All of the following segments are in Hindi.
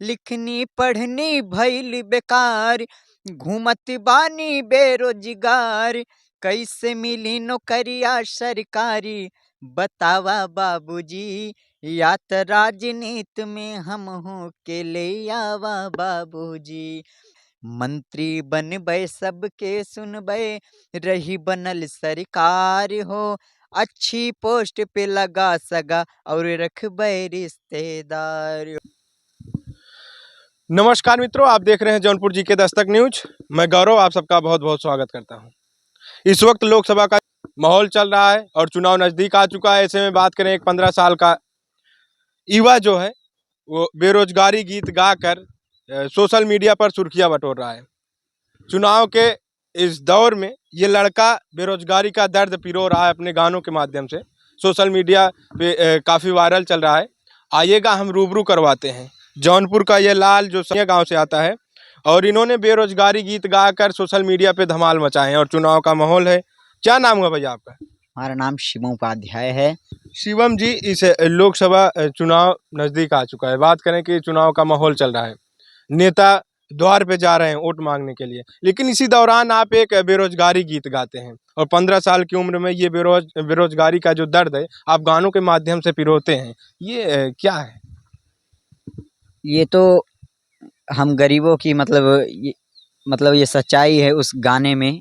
लिखनी पढ़नी भइल बेकार, घूमत बानी बेरोजगार, कैसे मिली नौकरिया सरकारी, बतावा बाबूजी, या त राजनीति में हम हो के ले आवा बाबूजी। मंत्री बनबै सबके सुनबै, रही बनल सरकार हो, अच्छी पोस्ट पे लगा सगा और रखबै रिश्तेदार। नमस्कार मित्रों, आप देख रहे हैं जौनपुर जी के दस्तक न्यूज। मैं गौरव आप सबका बहुत बहुत स्वागत करता हूं। इस वक्त लोकसभा का माहौल चल रहा है और चुनाव नजदीक आ चुका है। ऐसे में बात करें, एक 15 साल का युवा जो है वो बेरोजगारी गीत गाकर सोशल मीडिया पर सुर्खियां बटोर रहा है। चुनाव के इस दौर में ये लड़का बेरोजगारी का दर्द पिरो रहा है अपने गानों के माध्यम से। सोशल मीडिया पे काफ़ी वायरल चल रहा है। आइएगा हम रूबरू करवाते हैं। जौनपुर का ये लाल जो सैया गांव से आता है और इन्होंने बेरोजगारी गीत गाकर सोशल मीडिया पे धमाल मचाए हैं और चुनाव का माहौल है। क्या नाम है भैया आपका? हमारा नाम शिवम उपाध्याय है। शिवम जी, इस लोकसभा चुनाव नजदीक आ चुका है। बात करें कि चुनाव का माहौल चल रहा है, नेता द्वार पे जा रहे हैं वोट मांगने के लिए, लेकिन इसी दौरान आप एक बेरोजगारी गीत गाते हैं और 15 साल की उम्र में ये बेरोजगारी का जो दर्द है आप गानों के माध्यम से पिरोते हैं। ये क्या है? ये तो हम गरीबों की मतलब ये सच्चाई है उस गाने में।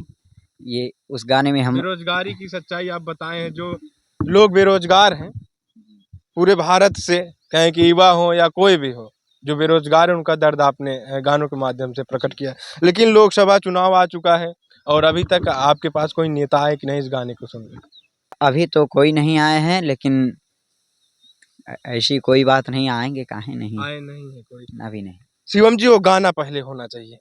ये उस गाने में हम बेरोजगारी की सच्चाई आप बताए हैं। जो लोग बेरोजगार हैं पूरे भारत से, कहें कि युवा हो या कोई भी हो, जो बेरोजगार है उनका दर्द आपने गानों के माध्यम से प्रकट किया। लेकिन लोकसभा चुनाव आ चुका है और अभी तक आपके पास कोई नेता है कि नहीं इस गाने को सुन? अभी तो कोई नहीं आए हैं, लेकिन ऐसी कोई बात नहीं, आएंगे काहे नहीं। आए नहीं है कोई अभी नहीं। शिवम जी, वो गाना पहले होना चाहिए।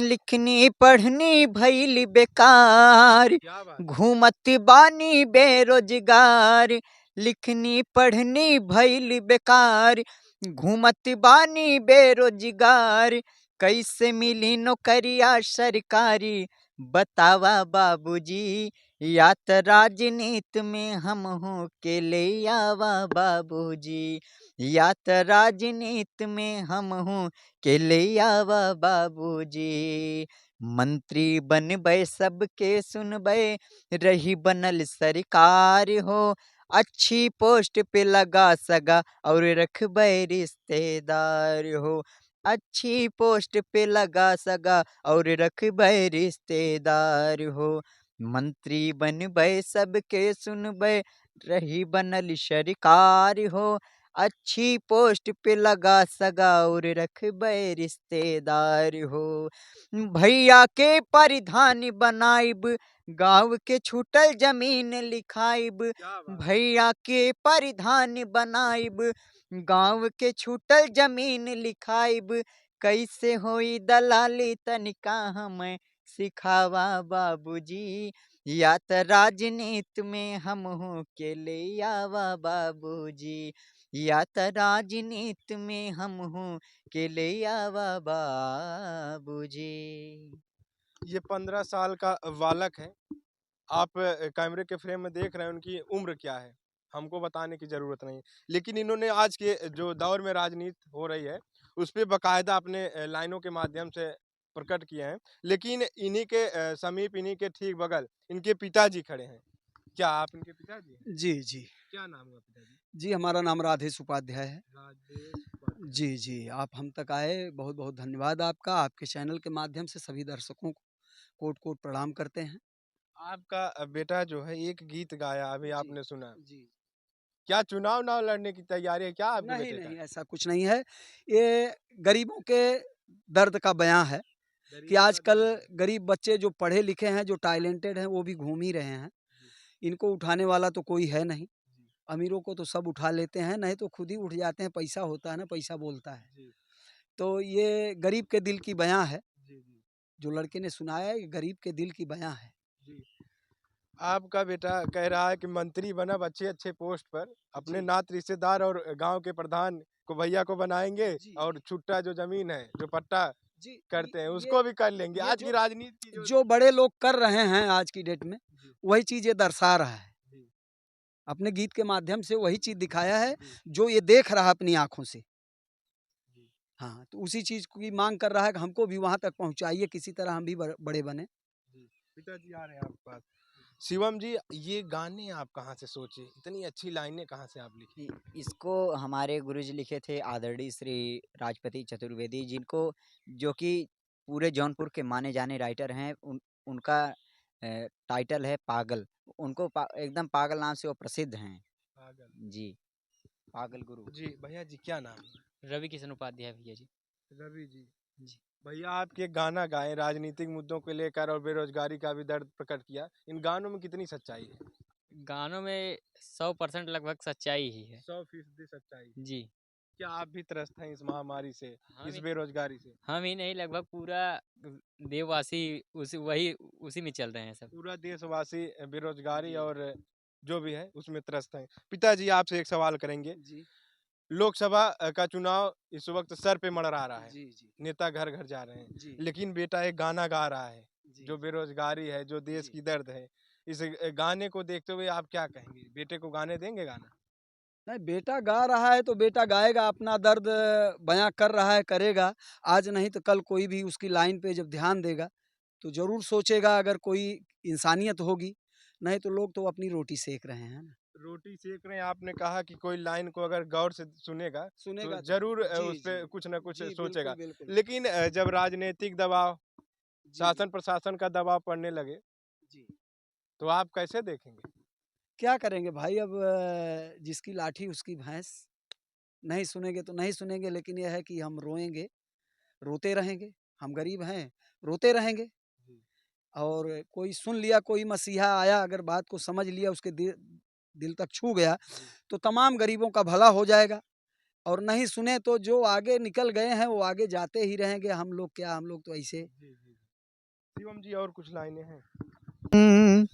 लिखनी पढ़नी भइल बेकार, घूमत बानी बेरोजगार, लिखनी पढ़नी भइल बेकार, घूमत बानी बेरोजगार, कैसे मिली नौकरिया सरकारी, बतावा बाबूजी, या त राजनीति में हम हो के ले आवा बाबूजी, या त राजनीति में हम हूँ के ले आवा बाबूजी। मंत्री बनबै सबके सुनबै, रही बनल सरकार हो, अच्छी पोस्ट पे लगा सगा और रखबै रिश्तेदार हो, अच्छी पोस्ट पे लगा सगा और रखबै रिश्तेदार हो। मंत्री बनबै सबके सुनबै, रही बनल सरकार हो, अच्छी पोस्ट पे लगा सगा और रखबै रिश्तेदार हो। भैया के परिधान बनाइब, गाँव के छूटल जमीन लिखाइब, भैया के परिधान बनाइब, गाँव के छूटल जमीन लिखाइब, कैसे होई दलाली तनिका हमें सिखावा बाबूजी, या त राजनीति में हम हो के ले आवा बाबूजी, या त राजनीति में हम हूँ के ले आवा बाबूजी। ये 15 साल का बालक है। आप कैमरे के फ्रेम में देख रहे हैं, उनकी उम्र क्या है हमको बताने की ज़रूरत नहीं। लेकिन इन्होंने आज के जो दौर में राजनीति हो रही है उस पे बाकायदा अपने लाइनों के माध्यम से प्रकट किए हैं। लेकिन इन्हीं के समीप, इन्हीं के ठीक बगल इनके पिताजी खड़े हैं। क्या आप इनके पिताजी हैं? जी, जी। क्या नाम हुआ पिताजी? जी, हमारा नाम राधेश उपाध्याय है। राजेश उपाध्याय। जी, जी, आप हम तक आए, बहुत-बहुत धन्यवाद आपका। आपके चैनल के माध्यम से सभी दर्शकों को कोटि-कोटि प्रणाम करते हैं। आपका बेटा जो है एक गीत गाया, अभी जी, आपने सुना। जी। क्या चुनाव ना लड़ने की तैयारी है क्या आपके नहीं, बेटे का? नहीं, ऐसा कुछ नहीं है। ये गरीबों के दर्द का बयाँ है कि गरीबों का आजकल दर्द। गरीब बच्चे जो पढ़े लिखे हैं, जो टैलेंटेड हैं, वो भी घूम ही रहे हैं। इनको उठाने वाला तो कोई है नहीं। अमीरों को तो सब उठा लेते हैं, नहीं तो खुद ही उठ जाते हैं। पैसा होता है ना, पैसा बोलता है। जी, तो ये गरीब के दिल की बयाँ है। जी, जी, जो लड़के ने सुनाया है, ये गरीब के दिल की बयाँ है। जी। आपका बेटा कह रहा है कि मंत्री बना अच्छे-अच्छे पोस्ट पर, अपने जी। नात रिश्तेदार और गाँव के प्रधान को, भैया को बनाएँगे जी, और छुट्टा जो ज़मीन है, जो पट्टा जी, करते हैं, ये उसको भी कर लेंगे। ये आज की राजनीति की जो। जो बड़े लोग कर रहे हैं आज की डेट में, जी, वही चीज़ ये दर्शा रहा है। जी, अपने गीत के माध्यम से वही चीज़ दिखाया है, जी, जो ये देख रहा है अपनी आँखों से। जी। हाँ, तो उसी चीज़ की माँग कर रहा है कि हमको भी वहाँ तक पहुँचाइए, किसी तरह हम भी बड़े बने। जी, पिताजी आ रहे हैं आपके पास। शिवम जी, ये गाने आप कहाँ से सोचे? इतनी अच्छी लाइनें कहाँ से आप लिखी? इसको हमारे गुरुजी लिखे थे आदरणीय श्री राजपति चतुर्वेदी, जिनको जो कि पूरे जौनपुर के माने जाने राइटर हैं। उनका टाइटल है पागल। उनको एकदम पागल नाम से वो प्रसिद्ध हैं। पागल। जी, पागल गुरु। जी, भैया जी क्या नाम है? रवि किशन उपाध्याय भैया जी। रवि जी। जी। भैया आपके गाना गाए, राजनीतिक मुद्दों को लेकर और बेरोजगारी का भी दर्द प्रकट किया। इन गानों में कितनी सच्चाई है? गानों में 100% लगभग सच्चाई ही है। 100% सच्चाई। जी। क्या आप भी त्रस्त हैं इस महामारी से, हम इस ही बेरोजगारी से? हम ही नहीं, लगभग पूरा देववासी उसी में चल रहे हैं सब। पूरा देशवासी बेरोजगारी जी। और जो भी है उसमें त्रस्त है। पिताजी आपसे एक सवाल करेंगे। जी, लोकसभा का चुनाव इस वक्त सर पे मंडरा रहा है। जी, जी, नेता घर घर जा रहे हैं, जी, लेकिन बेटा एक गाना गा रहा है जी, जो बेरोजगारी है, जो देश जी। की दर्द है। इस गाने को देखते हुए आप क्या कहेंगे? बेटे को गाने देंगे गाना? नहीं, बेटा गा रहा है तो बेटा गाएगा, अपना दर्द बयाँ कर रहा है, करेगा। आज नहीं तो कल कोई भी उसकी लाइन पे जब ध्यान देगा, तो ज़रूर सोचेगा, अगर कोई इंसानियत होगी, नहीं तो लोग तो अपनी रोटी सेक रहे हैं ना। रोटी सेक रहे हैं, आपने कहा कि कोई लाइन को अगर गौर से सुनेगा तो सुनेगा तो जरूर जी, उस पे जी। कुछ ना कुछ जी, बिल्कुल, सोचेगा। बिल्कुल। लेकिन जब राजनीतिक दबाव, जी, जी, शासन प्रशासन का दबाव पड़ने लगे जी। तो आप कैसे देखेंगे? क्या करेंगे भाई, अब जिसकी लाठी उसकी भैंस। नहीं सुनेंगे तो नहीं सुनेंगे, लेकिन ये है कि हम रोएँगे, रोते रहेंगे। हम गरीब हैं, रोते रहेंगे। और कोई सुन लिया, कोई मसीहा आया, अगर बात को समझ लिया, उसके दिल तक छू गया, तो तमाम गरीबों का भला हो जाएगा। और नहीं सुने तो जो आगे निकल गए हैं, वो आगे जाते ही रहेंगे। हम लोग क्या, हम लोग तो ऐसे। शिवम जी और कुछ लाइनें हैं?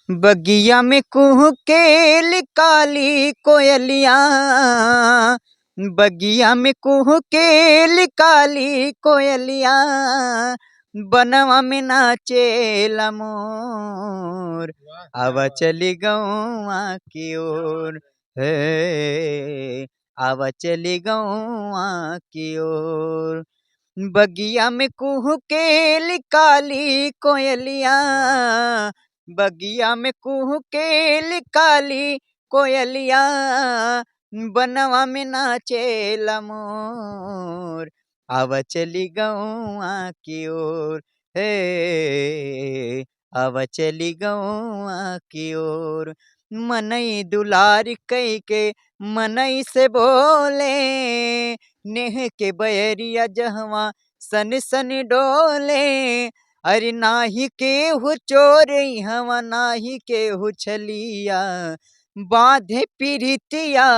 बगिया में कुह के काली कोयलिया, बगिया में कुह के काली कोयलिया, बनवा में नाचेला मोर, वाह, क्या आवा बात चली गौआ की ओर, हे आवा चली गौआ की ओर। बगिया में कुह के काली कोयलिया, बगिया में कुह के काली कोयलिया, बनवा में नाचेला मोर, आवा चली गौआ की ओर, हे आवा चली गौआ की ओर। मनई दुलार कई के मनई से बोले, नेह के बैरिया जहवा सन सन डोले, अरे नाही केहू चोर हवा, नाही केहू छलिया, बांधे पीरितिया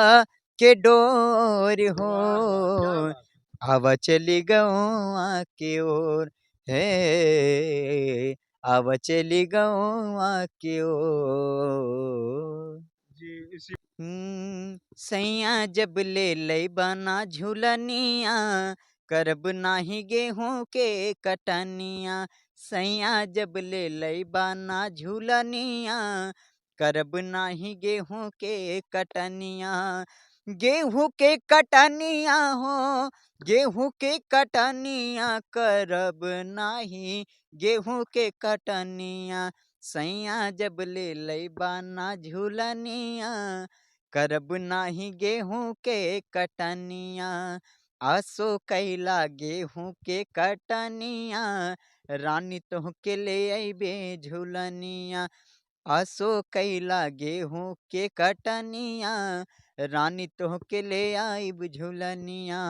के डोर हो, वाह, वाह, क्या बात है। आवा चली गौआ की ओर, हे आवा चली गौआ की ओर। जी, इसी सैया जब ले लई बना झुलनिया, करब नाही गेहूं के कटनिया, सैया जब ले लई बना झुलनिया, करब नाही गेहूं के कटनिया, गेहूं के कटनिया हो, गेहूं के कटनिया, करब नाही गेहूं के कटनिया, सैया जब ले लई बना झुलनिया, करब नाही गेहूं के कटनिया, आसो कैला गेहूं के कटनिया, रानी तोहके ले अइबे झुलनिया, आसो कैला गेहूं के कटनिया, रानी तोहके ले आइब झुलनिया,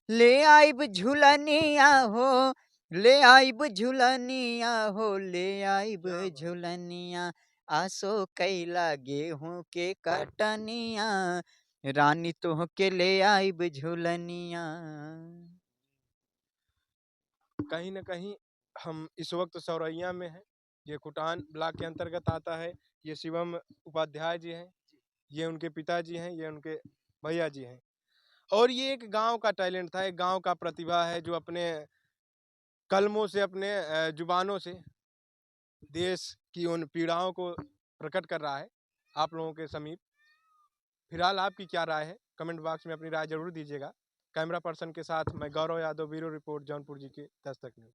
ले आइब झुलनिया हो, ले आइब झुलनिया हो, ले आइब क्या बात। झुलनिया, आसो कैला गेहूं के कटनिया, रानी तोहके ले आइब झुलनिया। कहीं न कहीं हम इस वक्त सौरैया में हैं। ये कुटान ब्लॉक के अंतर्गत आता है। ये शिवम उपाध्याय जी हैं, ये उनके पिताजी हैं, ये उनके भैया जी हैं। और ये एक गाँव का टैलेंट था, एक गाँव का प्रतिभा है जो अपने कलमों से, अपने जुबानों से देश की उन पीड़ाओं को प्रकट कर रहा है आप लोगों के समीप। फिलहाल आपकी क्या राय है? कमेंट बॉक्स में अपनी राय ज़रूर दीजिएगा। कैमरा पर्सन के साथ मैं गौरव यादव, ब्यूरो रिपोर्ट, जौनपुर जी के दस्तक न्यूज।